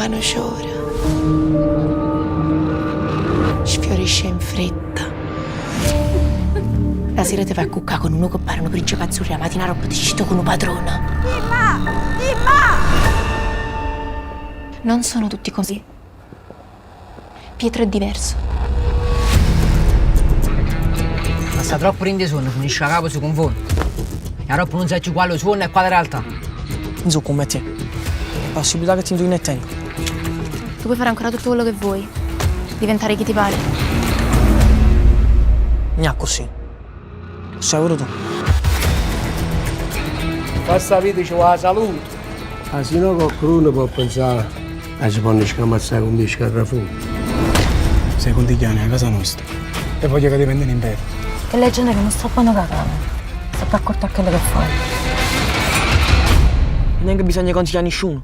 mano sciora, sfiorisce in fretta. La sera ti vai a cuccare con uno che pare un principe azzurro, la mattina roba ti cito con un padrona. Dimma! Dimma! Non sono tutti così. Pietro è diverso. Ma sta troppo rinde sonno, finisce a capo, si confonde. E troppo non sai più quale suono e quale realtà. Non so come te. La possibilità che ti indovini è tempo. Tu puoi fare ancora tutto quello che vuoi. Diventare chi ti pare. Non è così. Lo sai pure tu. Questa vita ci vuole la salute. Ah, se no qualcuno può pensare che si può scammare con dei scarrafoni. Sei contigliani a casa nostra. E voglio che ti prendano in pelo. Che leggende che non sta buono cagare. Sta per accorto a quello che fai. Neanche bisogna consigliare nessuno.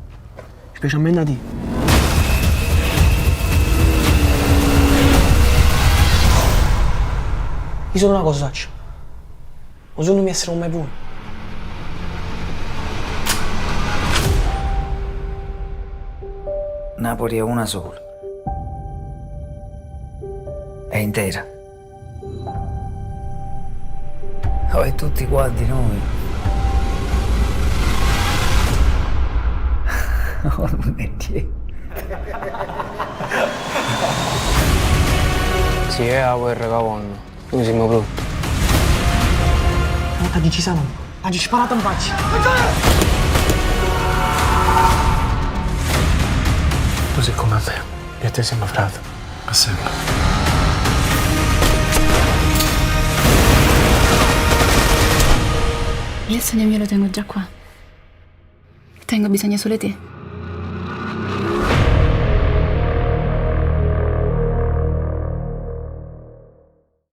Specialmente a te. Io solo una cosa faccio. Non sono mi essere un mai buono. Napoli è una sola. È intera. Oh, e tutti quanti noi. Oh, non è niente. Sì, è la guerra che vanno. Noi siamo pronti. Ma ci siamo. Oggi sparato in faccia. Tu sei come me. Io e te siamo frati. Per sempre. Il sogno mio lo tengo già qua. Tengo bisogno solo di te.